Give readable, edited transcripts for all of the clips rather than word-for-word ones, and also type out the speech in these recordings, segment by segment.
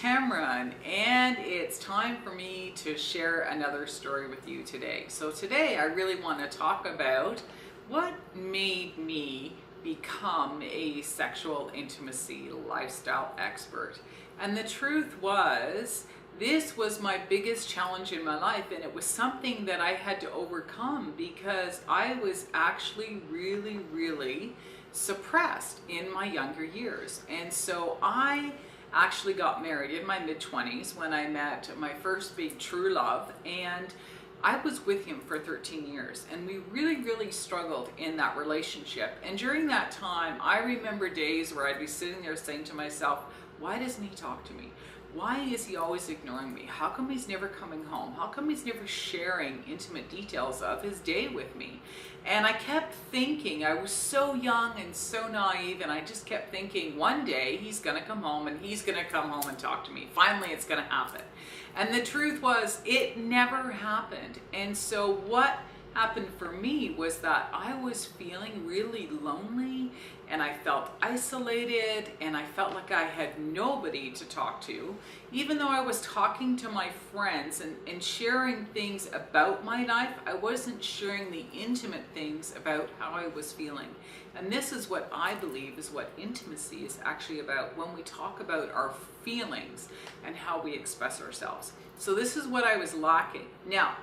Tammeron, and it's time for me to share another story with you today. So today I really want to talk about what made me become a sexual intimacy lifestyle expert. And the truth was, this was my biggest challenge in my life, and it was something that I had to overcome because I was actually really suppressed in my younger years. And so I actually got married in my mid-20s when I met my first big true love, and I was with him for 13 years, and we really struggled in that relationship. And during that time, I remember days where I'd be sitting there saying to myself, why doesn't he talk to me? Why is he always ignoring me? How come he's never coming home? How come he's never sharing intimate details of his day with me? And I kept thinking, I was so young and so naive, and I just kept thinking, one day he's gonna come home and he's gonna come home and talk to me. Finally, it's gonna happen. And the truth was, it never happened. And so what happened for me was that I was feeling really lonely, and I felt isolated, and I felt like I had nobody to talk to. Even though I was talking to my friends and sharing things about my life, I wasn't sharing the intimate things about how I was feeling. And this is what I believe is what intimacy is actually about, when we talk about our feelings and how we express ourselves. So this is what I was lacking. Now,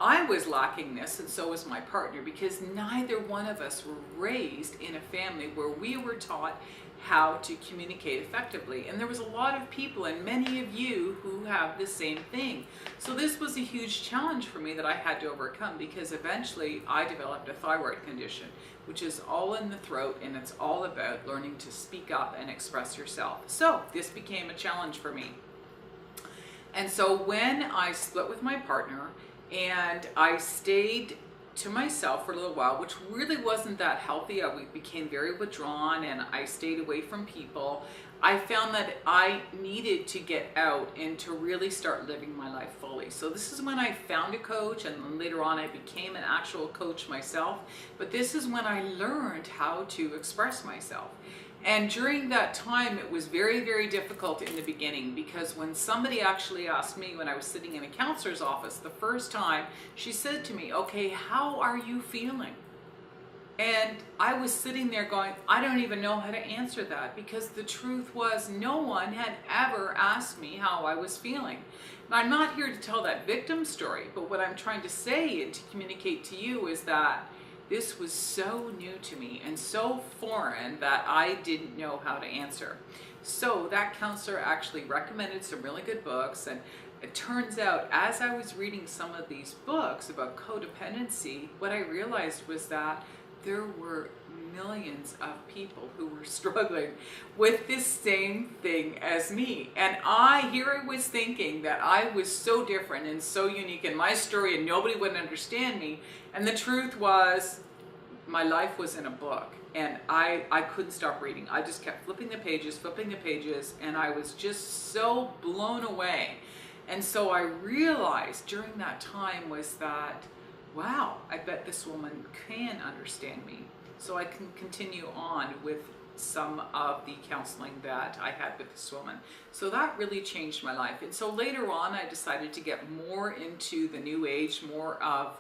I was lacking this, and so was my partner, because neither one of us were raised in a family where we were taught how to communicate effectively. And there was a lot of people, and many of you, who have the same thing. So this was a huge challenge for me that I had to overcome, because eventually I developed a thyroid condition, which is all in the throat, and it's all about learning to speak up and express yourself. So this became a challenge for me. And so when I split with my partner, and I stayed to myself for a little while, which really wasn't that healthy. I became very withdrawn, and I stayed away from people. I found that I needed to get out and to really start living my life fully. So this is when I found a coach, and then later on I became an actual coach myself. But this is when I learned how to express myself. And during that time, it was very difficult in the beginning, because when somebody actually asked me, when I was sitting in a counselor's office the first time, she said to me, okay, how are you feeling? And I was sitting there going, I don't even know how to answer that, because the truth was, no one had ever asked me how I was feeling. Now, I'm not here to tell that victim story, but what I'm trying to say and to communicate to you is that this was so new to me and so foreign that I didn't know how to answer. So that counselor actually recommended some really good books, and it turns out, as I was reading some of these books about codependency, what I realized was that there were millions of people who were struggling with this same thing as me. And here I was thinking that I was so different and so unique in my story, and nobody would understand me. And the truth was, my life was in a book, and I couldn't stop reading. I just kept flipping the pages, and I was just so blown away. And so I realized during that time was that, wow, I bet this woman can understand me. So I can continue on with some of the counseling that I had with this woman. So that really changed my life. And so later on, I decided to get more into the new age, more of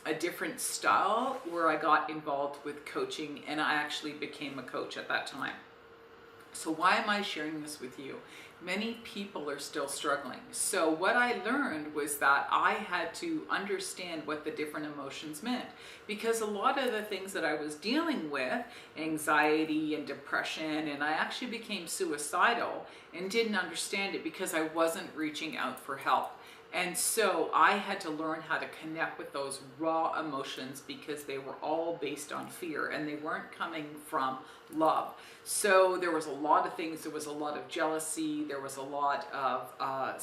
a different style, where I got involved with coaching, and I actually became a coach at that time. So why am I sharing this with you? Many people are still struggling. So what I learned was that I had to understand what the different emotions meant, because a lot of the things that I was dealing with, anxiety and depression, and I actually became suicidal and didn't understand it because I wasn't reaching out for help. And so I had to learn how to connect with those raw emotions, because they were all based on fear, and they weren't coming from love. So there was a lot of things. There was a lot of jealousy. There was a lot of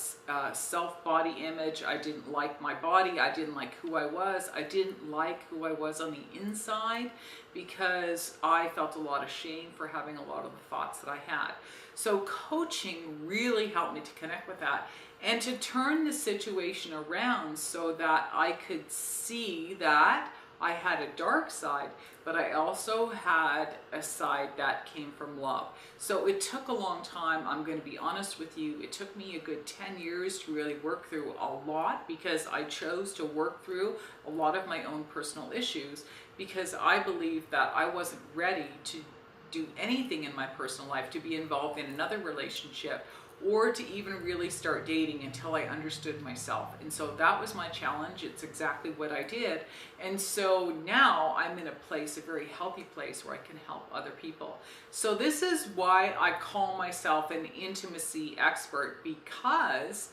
self-body image. I didn't like my body. I didn't like who I was. I didn't like who I was on the inside, because I felt a lot of shame for having a lot of the thoughts that I had. So coaching really helped me to connect with that, and to turn the situation around so that I could see that I had a dark side, but I also had a side that came from love. So it took a long time. I'm going to be honest with you. It took me a good 10 years to really work through a lot, because I chose to work through a lot of my own personal issues, because I believed that I wasn't ready to do anything in my personal life, to be involved in another relationship, or to even really start dating until I understood myself. And so that was my challenge. It's exactly what I did. And so now I'm in a place, a very healthy place, where I can help other people. So this is why I call myself an intimacy expert, because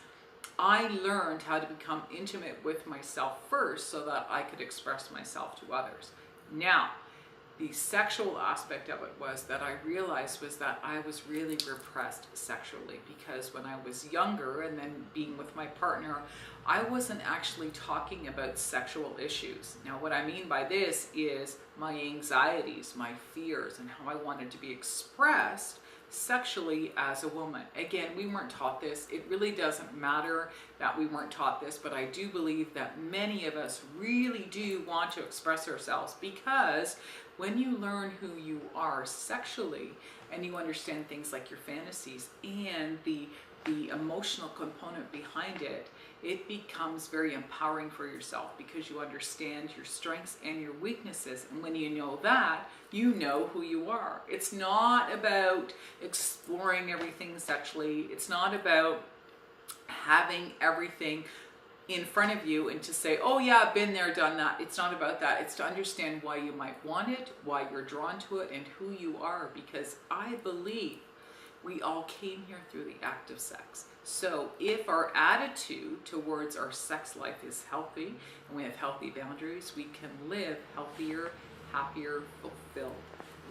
I learned how to become intimate with myself first so that I could express myself to others. Now, the sexual aspect of it was that I realized was that I was really repressed sexually, because when I was younger and then being with my partner, I wasn't actually talking about sexual issues. Now, what I mean by this is my anxieties, my fears, and how I wanted to be expressed sexually as a woman. Again, we weren't taught this. It really doesn't matter that we weren't taught this, but I do believe that many of us really do want to express ourselves, because when you learn who you are sexually and you understand things like your fantasies and the emotional component behind it, it becomes very empowering for yourself, because you understand your strengths and your weaknesses. And when you know that, you know who you are. It's not about exploring everything sexually. It's not about having everything in front of you and to say, oh yeah, I've been there, done that. It's not about that. It's to understand why you might want it, why you're drawn to it, and who you are, because I believe we all came here through the act of sex. So if our attitude towards our sex life is healthy and we have healthy boundaries, we can live healthier, happier, fulfilled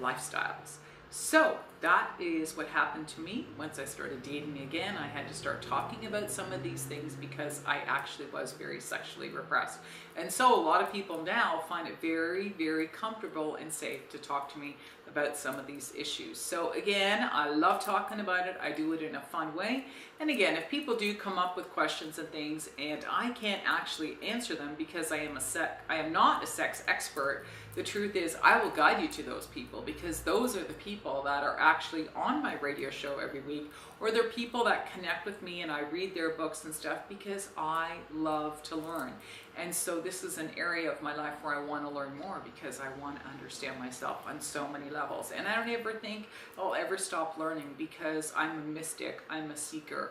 lifestyles. So that is what happened to me. Once I started dating again, I had to start talking about some of these things, because I actually was very sexually repressed. And so a lot of people now find it very, very comfortable and safe to talk to me about some of these issues. So again, I love talking about it. I do it in a fun way. And again, if people do come up with questions and things and I can't actually answer them because I am not a sex expert, the truth is I will guide you to those people, because those are the people that are actually on my radio show every week, or they're people that connect with me and I read their books and stuff, because I love to learn. And so this is an area of my life where I want to learn more, because I want to understand myself on so many levels. And I don't ever think I'll ever stop learning, because I'm a mystic, I'm a seeker.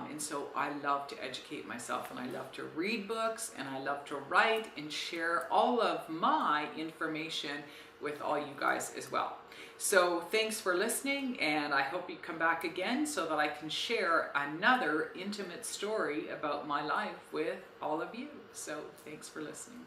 And so I love to educate myself, and I love to read books, and I love to write and share all of my information with all you guys as well. So thanks for listening, and I hope you come back again so that I can share another intimate story about my life with all of you. So thanks for listening.